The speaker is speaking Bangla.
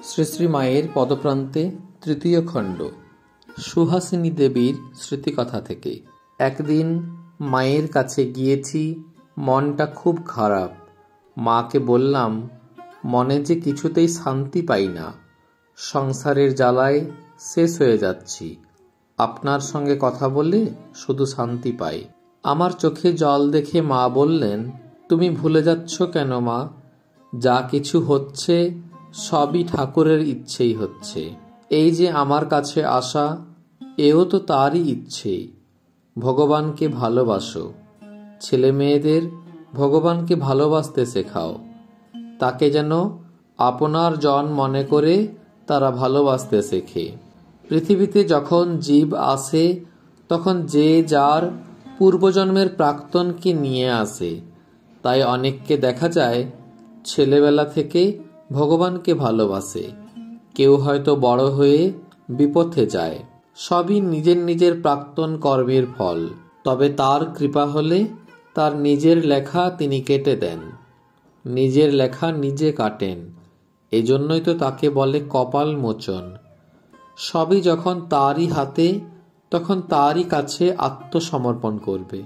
শ্রী শ্রী মায়ের পদপ্রান্তে তৃতীয় খণ্ড সুহাসিনী দেবীর স্মৃতিকথা থেকে। একদিন মায়ের কাছে গিয়েছি, মনটা খুব খারাপ। মাকে বললাম, মনে যে কিছুতেই শান্তি পাই না, সংসারের জ্বালায় শেষ হয়ে যাচ্ছি। আপনার সঙ্গে কথা বলে শুধু শান্তি পাই। আমার চোখে জল দেখে মা বললেন, তুমি ভুলে যাচ্ছ কেন মা? যা কিছু হচ্ছে সবই ঠাকুরের ইচ্ছেই হচ্ছে। এই যে আমার কাছে আসা, এও তো তারই ইচ্ছে। ভগবানকে ভালোবাসো, ছেলে মেয়েদের ভগবানকে ভালোবাসতে শেখাও। তাকে যেন আপনার জন মনে করে তারা ভালোবাসতে শেখে। পৃথিবীতে যখন জীব আসে তখন যে যার পূর্বজন্মের প্রাক্তনকে নিয়ে আসে। তাই অনেককে দেখা যায় ছেলেবেলা থেকে ভগবানকে ভালোবাসে। কেউ হয়তো বড় হয়ে বিপথে যায়। সবই নিজের নিজের প্রাক্তন কর্মের ফল। তবে তার কৃপা হলে তার নিজের লেখা তিনি কেটে দেন। নিজের লেখা নিজে কাটেন, এজন্যই তো তাকে বলে কপাল মোচন। সবই যখন তারই হাতে, তখন তারই কাছে আত্মসমর্পণ করবে।